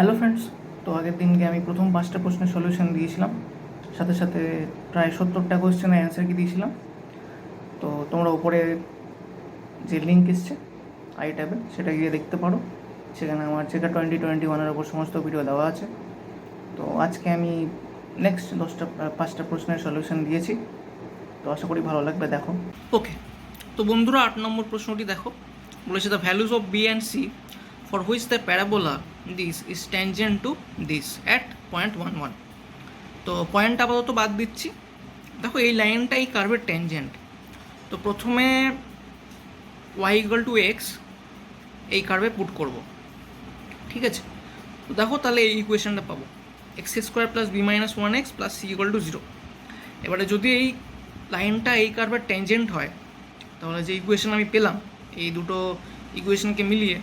Hello friends, তো আগের দিনকে আমি প্রথম 5টা প্রশ্নের সলিউশন দিয়েছিলাম, সাথে সাথে প্রায় 70টা কোয়েশ্চেনের অ্যান্সার কি দিয়েছিলাম। তো তোমরা উপরে যে লিঙ্ক এসছে আই ট্যাবে, সেটা গিয়ে দেখতে পারো। সেখানে আমার যেটা 2021-এর ওপর সমস্ত ভিডিও দেওয়া আছে। তো আজকে আমি নেক্সট 5টা প্রশ্নের সলিউশন দিয়েছি, তো আশা করি ভালো লাগবে, দেখো। ওকে, তো বন্ধুরা 8 নম্বর প্রশ্নটি দেখো। বলেছে the values of B and C for which the parabola this is tangent to this at .11। তো পয়েন্ট আপাতত বাদ দিচ্ছি। দেখো এই লাইনটা এই কার্ভের ট্যানজেন্ট। তো প্রথমে y=x এই কার্ভে পুট করব, ঠিক আছে। তো দেখো তাহলে এই ইকুয়েশনটা পাবো x² + b-1x + c=0। এবারে যদি এই লাইনটা এই কার্ভের ট্যানজেন্ট হয়, তাহলে যে ইকুয়েশন আমি পেলাম এই দুটো ইকুয়েশনকে মিলিয়ে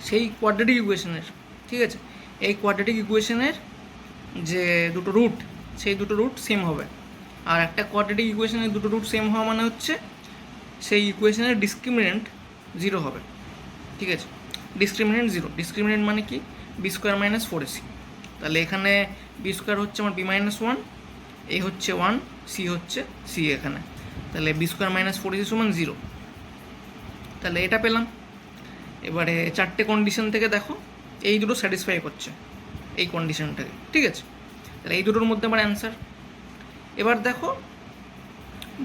সেই কোয়াড্রেটিক ইকুয়েশনের, ঠিক আছে, এই কোয়াড্রেটিক ইকুয়েশনের যে দুটো রুট, সেই দুটো রুট সেম হবে। আর একটা কোয়াড্রেটিক ইকুয়েশনের দুটো রুট সেম হওয়া মানে হচ্ছে সেই ইকুয়েশনের ডিসক্রিমিনেন্ট 0 হবে, ঠিক আছে। ডিসক্রিমিনেন্ট 0, ডিসক্রিমিনেন্ট মানে কি, b² - 4ac। তাহলে এখানে b² হচ্ছে আমার b-1, এই হচ্ছে 1, c হচ্ছে c এখানে। তাহলে b² - 4ac = 0। তাহলে এটা পেলাম। এবারে 4টে কন্ডিশন থেকে দেখো এই দুটো স্যাটিসফাই করছে এই কন্ডিশনটাকে, ঠিক আছে। তাহলে এই দুটোর মধ্যে আমার অ্যান্সার। এবার দেখো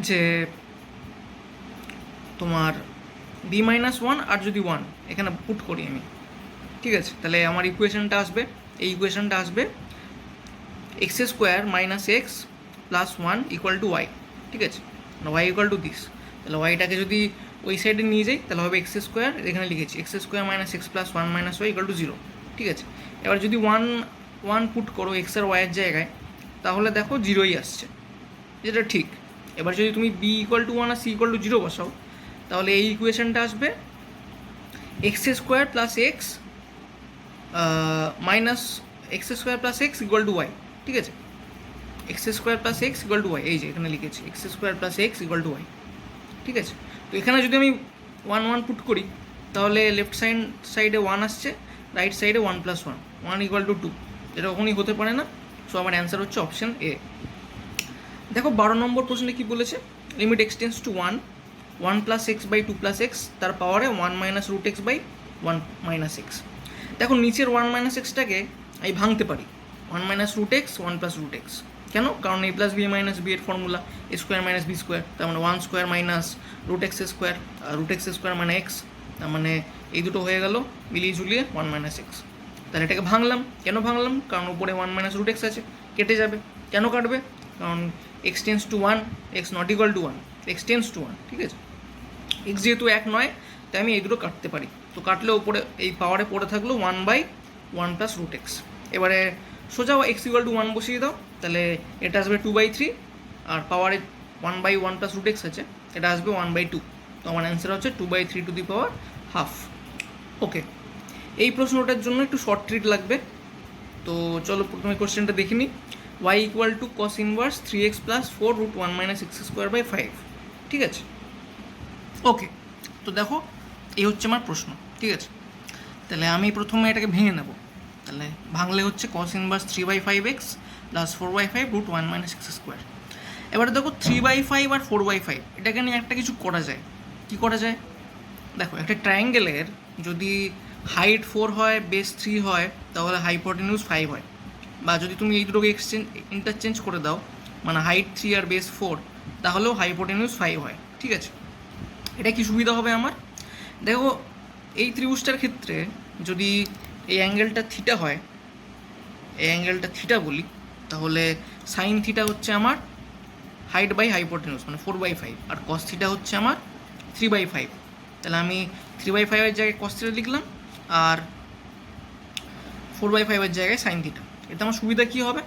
যে তোমার b-1 আর যদি 1 এখানে পুট করি আমি, ঠিক আছে, তাহলে আমার ইকুয়েশনটা আসবে, এই ইকুয়েশনটা আসবে x² - x + 1 = y, ঠিক আছে, y = দিস। তাহলে ওয়াইটাকে যদি ওই সাইডে নিয়ে যাই তাহলে হবে x², এখানে লিখেছি x² - x + 1 - y = 0, ঠিক আছে। এবার যদি 1 পুট করো x আর y এর জায়গায়, তাহলে দেখো 0ই আসছে, যেটা ঠিক। এবার যদি তুমি b = 1 আর c = 0 বসাও, তাহলে এই ইকুয়েশনটা আসবে x² + x minus x² + x = y, ঠিক আছে। x² + x = y, এই যে এখানে লিখেছি x² + x = y, ঠিক আছে। তো এখানে যদি আমি 1 পুট করি, তাহলে লেফট সাইডে 1 আসছে, রাইট সাইডে 1 + 1 = 2, এটা কখনই হতে পারে না। সো আমার অ্যান্সার হচ্ছে অপশন এ। দেখো 12 নম্বর প্রশ্নে কি বলেছে, limit x tends to 1 + x/2 + x তার পাওয়ারে 1 - √x/1 - x। দেখো নিচের 1 - x-টাকে আমি ভাঙতে পারি 1 - √x 1 + √x। কেন? কারণ a + b - b এর ফর্মুলা a² - b², তার মানে 1² - √x², √x² মানে x, তার মানে এই দুটো হয়ে গেল মিলিয়ে ঝুলিয়ে 1 - x। তাহলে এটাকে ভাঙলাম। কেন ভাঙলাম? কারণ উপরে 1 - √x আছে, কেটে যাবে। কেন কাটবে? কারণ x tends to 1, x not equal to 1, x tends to 1, ঠিক আছে। x যেহেতু 1 নয়, তাই আমি এই দুটো কাটতে পারি। তো কাটলে ওপরে এই পাওয়ারে পড়ে থাকলো 1/1 + √x। এবারে সোজা x = 1 বসিয়ে দাও, তাহলে এটা আসবে 2/3, আর পাওয়ারে 1/1 + √x আছে, এটা আসবে 1/2। তো আমার অ্যান্সার হচ্ছে 2/3^½ ওকে। এই প্রশ্নটার জন্য একটু শর্ট ট্রিক লাগবে। তো চলো প্রথমে কোশ্চেনটা দেখে নিই। y = cos inverse 3x + 4 √1 - x²/5, ঠিক আছে। ওকে, তো দেখো এই হচ্ছে আমার প্রশ্ন, ঠিক আছে। তাহলে আমি প্রথমে এটাকে ভেঙে নেব। তাহলে ভাঙলে হচ্ছে cos ইনভার্স 3/5x + 4/5 √1 - x²। এবারে দেখো 3/5 আর 4/5 এটাকে নিয়ে একটা কিছু করা যায়। কি করা যায়? দেখো একটা ট্রায়াঙ্গেলের যদি হাইট 4 হয়, বেস 3 হয়, তাহলে হাইপোটেনিউজ 5 হয়। বা যদি তুমি এই দুটোকে ইন্টারচেঞ্জ করে দাও, মানে হাইট 3 আর বেস 4, তাহলেও হাইপোটেনিউজ 5 হয়, ঠিক আছে। এটা কি সুবিধা হবে আমার? দেখো এই ত্রিভুজটার ক্ষেত্রে যদি এই অ্যাঙ্গেলটা থিটা হয়, এই অ্যাঙ্গেলটা থিটা বলি, তাহলে সাইন থিটা হচ্ছে আমার হাইট বাই হাইপোটেনিউজ মানে 4/5, আর কস থিটা হচ্ছে আমার 3/5। তাহলে আমি 3/5-এর জায়গায় কস থিটা লিখলাম, আর 4/5-এর জায়গায় সাইন থিটা। এটা আমার সুবিধা কী হবে?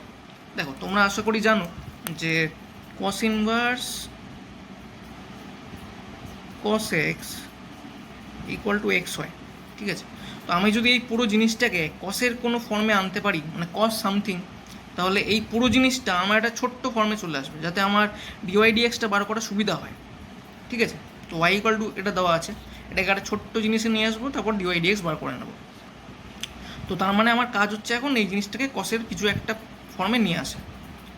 দেখো তোমরা আশা করি জানো যে cos inverse cos x = x হয়, ঠিক আছে। তো আমি যদি এই পুরো জিনিসটাকে কসের কোনো ফর্মে আনতে পারি, মানে কস সামথিং, তাহলে এই পুরো জিনিসটা আমার একটা ছোট্ট ফর্মে চলে আসবে, যাতে আমার dy/dx-টা বার করা সুবিধা হয়, ঠিক আছে। তো y = এটা দেওয়া আছে, এটাকে একটা ছোট্ট জিনিসে নিয়ে আসবো, তারপর dy/dx বার করে নেবো। তো তার মানে আমার কাজ হচ্ছে এখন এই জিনিসটাকে কসের কিছু একটা ফর্মে নিয়ে আসা,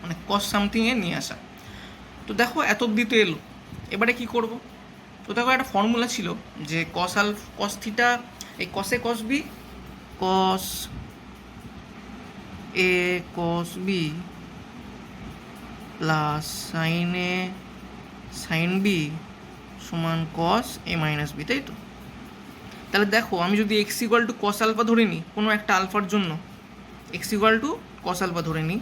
মানে কস সামথিংয়ে নিয়ে আসা। তো দেখো এত অব্দি তো এলো, এবারে কি করব? তো দেখো একটা ফর্মুলা ছিল যে কস থিটা, এই কসে কস বি, কস এ কস বি প্লাস সাইন এ সাইন বি সমান কস এ মাইনাস বি, তাই তো? তাহলে দেখো আমি যদি X equal to cos alpha ধরে নিই কোনো একটা আলফার জন্য, X equal to cos alpha ধরে নিই,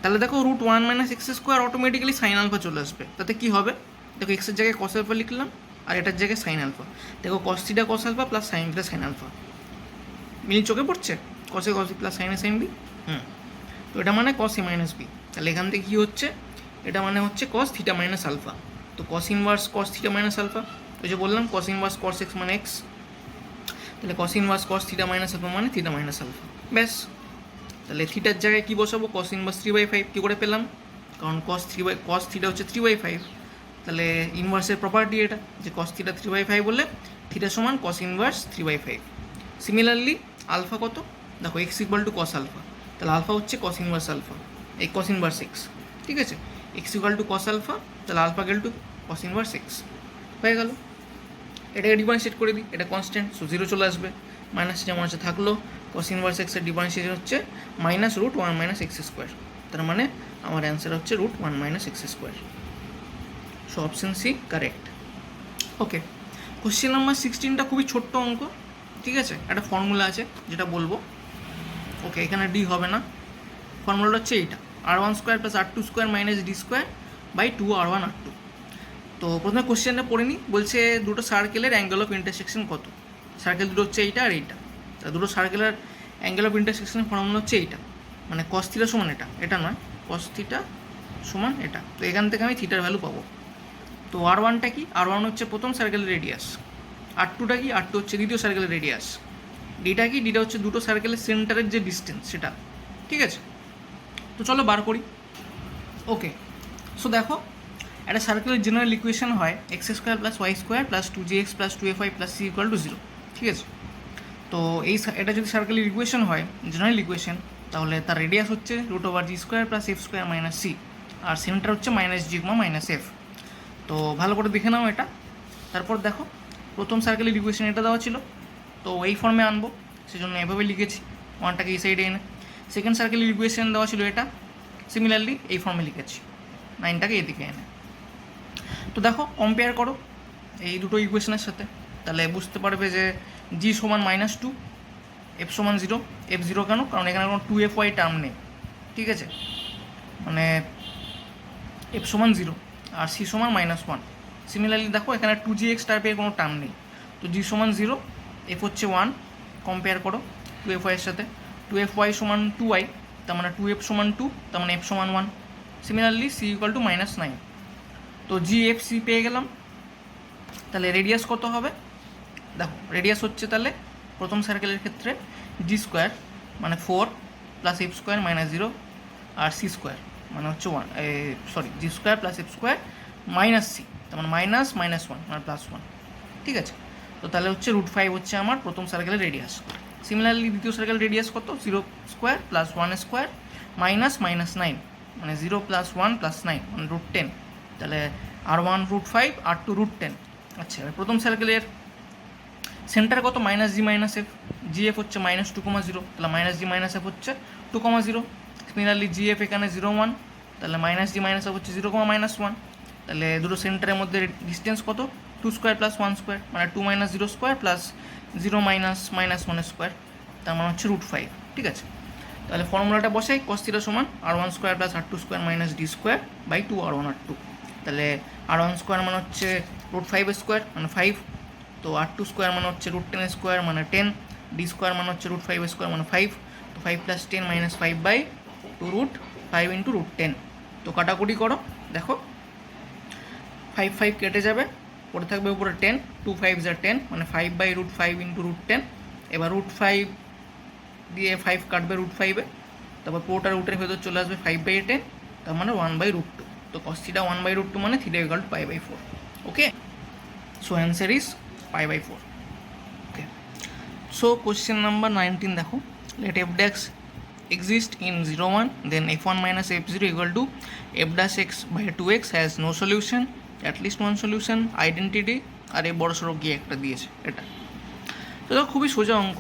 তাহলে দেখো root one minus X square automatically sine alpha চলে আসবে। তাতে কী হবে? দেখো এক্সের জায়গায় কস আলফা লিখলাম আর এটার জায়গায় সাইন আলফা। দেখো cos theta cos alpha plus sine theta sine alpha, মিল চোখে পড়ছে? কসে কস বি প্লাস সাইনে সাইন বি। তো এটা মানে কস এ মাইনাস বি। তাহলে এখান থেকে কী হচ্ছে? এটা মানে হচ্ছে কস থিটা মাইনাস আলফা। তো cos inverse cos theta minus alpha, ওই যে বললাম কস ইনভার্স কস এক্স মানে এক্স, তাহলে cos inverse cos theta minus alpha মানে থিটা মাইনাস আলফা, ব্যাস। তাহলে থিটার জায়গায় কী বসাবো? Cos inverse 3/5। কী করে পেলাম? কারণ কস থিটা হচ্ছে 3/5, তাহলে ইনভার্সের প্রপার্টি এটা যে কস থিটা 3/5 বললে থিটা সমান কস ইনভার্স 3/5। সিমিলারলি আলফা কত? দেখো X equal to cos alpha, তাহলে আলফা হচ্ছে কস ইনভার্স আলফা, এই কস ইনভার্স এক্স, ঠিক আছে? X equal to cos alpha, তাহলে আলফা গেল টু কস ইনভার্স এক্স, হয়ে গেল। এটাকে ডিফারেন্সিয়েট করে দিই, এটা কনস্ট্যান্ট, সো জিরো চলে আসবে, মাইনাস যেমন আছে থাকলো। কস ইনভার্স এক্সের ডিফারেন্সিয়েশন হচ্ছে minus root one minus X square, তার মানে আমার অ্যান্সার হচ্ছে root one minus X square. So option C correct. Okay, question number 16টা খুবই ছোট্ট অঙ্ক, ঠিক আছে? একটা ফর্মুলা আছে যেটা বলবো। ওকে, এখানে ডি হবে না, ফর্মুলাটা হচ্ছে এইটা, r1 square plus r2 square minus D square by 2r1 r2। তো প্রথমে কোশ্চেনটা পড়ে নিই, বলছে দুটো সার্কেলের অ্যাঙ্গেল অফ ইন্টারসেকশন কত? সার্কেল দুটো হচ্ছে এইটা আর এইটা, তা দুটো সার্কেলের অ্যাঙ্গেল অফ ইন্টারসেকশনের ফর্মুলা হচ্ছে এইটা, মানে কস থিটা সমান এটা, এটা নয়, কস থিটা সমান এটা। তো এখান থেকে আমি থিটার ভ্যালু পাবো। তো r1টা কি? r1 হচ্ছে প্রথম সার্কেলের রেডিয়াস, r2টা কি? r2 হচ্ছে দ্বিতীয় সার্কেলের রেডিয়াস, ডিটা কি? ডিটা হচ্ছে দুটো সার্কেলের সেন্টারের যে ডিস্টেন্স সেটা, ঠিক আছে? তো চলো বার করি। ওকে, সো দেখো একটা সার্কেলের জেনারেল ইকুয়েশন হয় X square plus Y square plus 2gx plus 2fy plus c equal to 0, ঠিক আছে? তো এটা যদি সার্কেলের ইকুয়েশন হয়, জেনারেল ইকুয়েশন, তাহলে তার রেডিয়াস হচ্ছে root over G square plus F square minus C, আর সেন্টার হচ্ছে মাইনাস জি মাইনাস এফ। তো ভালো করে দেখে নাও এটা। তারপর দেখো প্রথম সার্কেলের ইকুয়েশন এটা দেওয়া ছিল, তো এই ফর্মে আনবো, সেজন্য এভাবে লিখেছি, ওয়ানটাকে এই সাইডে এনে। সেকেন্ড সার্কেলের ইকুয়েশন দেওয়া ছিল এটা, সিমিলারলি এই ফর্মে লিখেছি, 9টাকে এদিকে এনে। তো দেখো কম্পেয়ার করো এই দুটো ইকুয়েশনের সাথে, তাহলে বুঝতে পারবে যে জি সমান -2, এফ সমান 0। এফ 0 কেন? কারণ এখানে কোনো 2fy টার্ম নেই, ঠিক আছে? মানে এফ সমান 0 আর সি সমান -1। সিমিলারলি দেখো এখানে 2gx টাইপের কোনো টার্ম নেই, তো জি সমান 0, এফ হচ্ছে 1, কম্পেয়ার করো 2fy এর সাথে। 2fy সমান 2y, তার মানে 2f সমান 2, তার মানে এফ সমান 1। Similarly C equal to -9। তো জি এফ সি পেয়ে গেলাম। তাহলে রেডিয়াস কত হবে? দেখো রেডিয়াস হচ্ছে তাহলে প্রথম সার্কেলের ক্ষেত্রে জি স্কোয়ার মানে 4 প্লাস এফ স্কোয়ার মাইনাস 0 আর সি স্কোয়ার মানে হচ্ছে 1, sorry G square plus F square minus C, তার মানে -1 মানে +1, ঠিক আছে? তো তাহলে হচ্ছে √5 হচ্ছে আমার প্রথম সার্কেলের রেডিয়াস। সিমিলারলি দ্বিতীয় সার্কেল রেডিয়াস কত? 0 স্কোয়ার প্লাস 1 স্কোয়ার মাইনাস -9, মানে 0 প্লাস 1 প্লাস 9 মানে √10। তাহলে r1 √5, r2 √10। আচ্ছা, প্রথম সার্কেলের সেন্টার কত? -g এফ, জি এফ হচ্ছে -2,0, তাহলে -g এফ হচ্ছে 2,0। সিমিলারলি জি এফ এখানে 0, 1, তাহলে -g এফ হচ্ছে 0,-1। তাহলে দুটো সেন্টারের মধ্যে ডিস্টেন্স কত? 2 স্কোয়ার প্লাস 1 স্কোয়ার, মানে 2 - 0 স্কোয়ার প্লাস 0 - -1 স্কোয়ার, তার মানে হচ্ছে √5, ঠিক আছে? তাহলে ফর্মুলাটা বসাই, cos θ সমান r1 square plus r2 square minus D square by 2r1 r2। তাহলে r1 স্কোয়ার মানে হচ্ছে √5 স্কোয়ার মানে 5, তো r2 স্কোয়ার মানে হচ্ছে √10 স্কোয়ার মানে 10, ডি স্কোয়ার মানে হচ্ছে √5 স্কোয়ার মানে 5, তো 5 + 10 - 5 বাই 2√5 × √10। তো কাটাকুটি করো, দেখো 5 5 কেটে যাবে, পড়ে থাকবে উপরে 10, 2 5 = 10, মানে 5/√5 × √10। এবার √5 দিয়ে 5 কাটবে √5-এ, তারপর পুরোটা রুটের ভেতর চলে আসবে 5/10, তার মানে 1/√2। তো cos θ 1/√2 মানে θ = π/4। Okay, so answer is π/4। Okay, so question number 19 দেখো, let f dash exist in 0 1, then f1 minus f0 equal to f dash x by 2x has no solution, at least one solution, identity, আর এই বড় সড়ো গিয়ে একটা দিয়েছে এটা। তো খুবই সোজা অঙ্ক।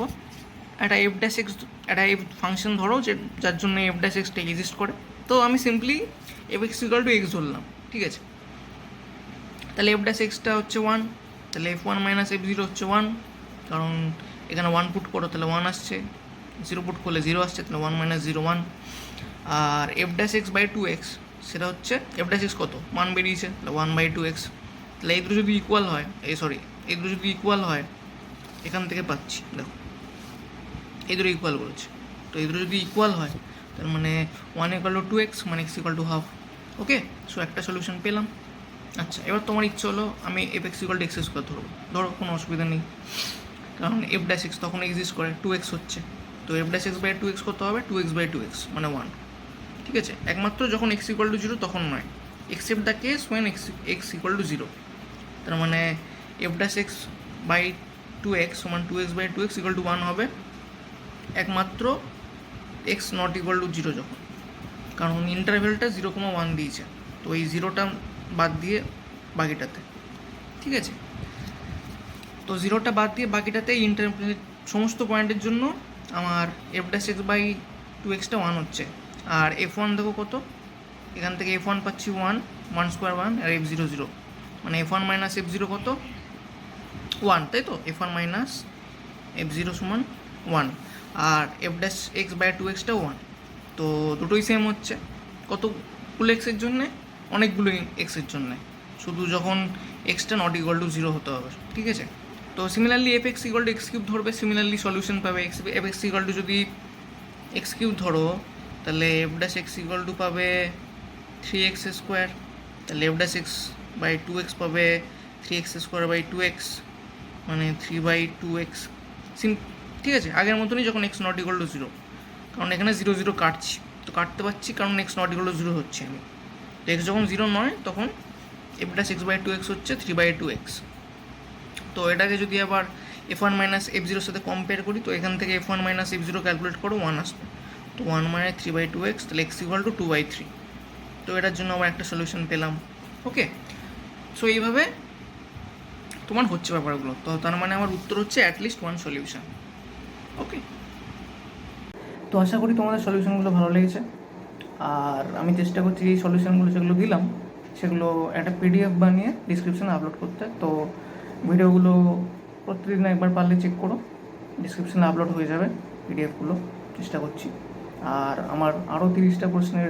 একটা এফ ড্যাশ এক্স, একটা এফ ফাংশন ধরো যে যার জন্য এফ ড্যাশ এক্সটা এক্সিস্ট করে, তো আমি simply F x equal two x ধরলাম, ঠিক আছে। তাহলে এফ ড্যাশ এক্সটা হচ্ছে 1, তাহলে f1 মাইনাস f0 হচ্ছে 1, কারণ এখানে 1 পুট করো তাহলে 1 আসছে, 0 পুট করলে 0 আসছে, তাহলে 1 মাইনাস 0 1। আর F dash X by 2x সেটা হচ্ছে এফ ড্যাশ এক্স কত 1 বেরিয়েছে, তাহলে 1 বাই 2x। তাহলে এই দুটো যদি ইকুয়াল হয়, এই দুটো যদি ইকুয়াল হয় এখান থেকে পাচ্ছি, দেখো এই দুটো ইকুয়াল করেছে, তো এই দুটো যদি ইকুয়াল হয় তার মানে 1 ইকুয়াল টু 2x মানে x equal to half. Okay, so একটা সলিউশন পেলাম। আচ্ছা, এবার তোমার ইচ্ছে হলো আমি F x equal two x square ধরবো, ধরো কোনো অসুবিধা নেই, কারণ এফ ড্যাশ এক্স তখন এক্সিস্ট করে, 2x হচ্ছে, তো F dash X by 2x কত হবে, 2x বাই 2x মানে 1, ঠিক আছে। একমাত্র যখন x ইকুয়াল টু 0 তখন নয়, except the case when X equal to 0, তার মানে F dash X by 2x সমান 2x by 2x equal to 1 হবে একমাত্র এক্স নট ইকুয়াল টু 0 যখন, কারণ ইন্টারভেলটা 0,1 দিয়েছে, তো এই 0টা বাদ দিয়ে বাকিটাতে, ঠিক আছে। তো 0টা বাদ দিয়ে বাকিটাতে ইন্টারভেলের সমস্ত পয়েন্টের জন্য আমার এফ ড্যাশ এক্স বাই 2xটা 1 হচ্ছে। আর f1 দেখো কত, এখান থেকে f1 পাচ্ছি 1 স্কোয়ার 1, আর f0 0, মানে f1 মাইনাস f0 কত 1, তাই তো, f1 মাইনাস f0 সমান 1, আর এফ ড্যাশ এক্স বাই 2xটা 1, তো দুটোই সেম হচ্ছে। কতগুলো এক্সের জন্যে, অনেকগুলো এক্সের জন্যে, শুধু যখন এক্সটা নট ইকুয়াল টু 0 হতে হবে, ঠিক আছে। তো similarly F x equal two x cube ধরবে, সিমিলারলি সলিউশন পাবে। এফ এক্স ইকুয়াল টু যদি এক্স কিউব ধরো তাহলে F dash x equal two পাবে 3x স্কোয়ার, তাহলে F dash X by 2x পাবে 3x স্কোয়ার বাই 2x মানে 3 by 2x, ঠিক আছে। আগের মতনই যখন এক্স নট ইকুয়াল টু 0, কারণ এখানে 0 0 কাটছি, তো কাটতে পারছি কারণ এক্স নট ইকুয়াল টু 0 হচ্ছে আমি, তো এক্স যখন 0 নয় তখন F dash X by 2x হচ্ছে 3 বাই 2x। তো এটাকে যদি আবার f1 মাইনাস f0 সাথে কম্পেয়ার করি, তো এখান থেকে f1 মাইনাস f0 ক্যালকুলেট করো 1 আসবে, তো 1 মানে 3 বাই 2x, তাহলে x ইকুয়াল টু 2 বাই 3। তো এটার জন্য আবার একটা সলিউশন পেলাম। ওকে, সো এইভাবে তোমার হচ্ছে ব্যাপারগুলো, তো তার মানে আমার উত্তর হচ্ছে অ্যাটলিস্ট ওয়ান সলিউশন। ওকে, তো আশা করি তোমাদের সলিউশনগুলো ভালো লেগেছে, আর আমি চেষ্টা করছি এই সলিউশনগুলো যেগুলো দিলাম সেগুলো একটা পিডিএফ বানিয়ে ডিসক্রিপশানে আপলোড করতে। তো ভিডিওগুলো প্রতিদিন একবার পারলে চেক করো, ডিসক্রিপশানে আপলোড হয়ে যাবে পিডিএফগুলো, চেষ্টা করছি। আর আমার আরও 30টা প্রশ্নের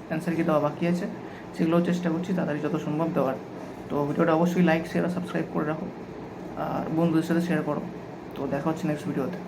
অ্যান্সার কি দেওয়া বাকি আছে, সেগুলোও চেষ্টা করছি তাড়াতাড়ি যত সম্ভব দেওয়ার। তো ভিডিওটা অবশ্যই লাইক শেয়ার আর সাবস্ক্রাইব করে রাখো, আর বন্ধুদের সাথে শেয়ার করো। তো দেখা হচ্ছে নেক্সট ভিডিওতে।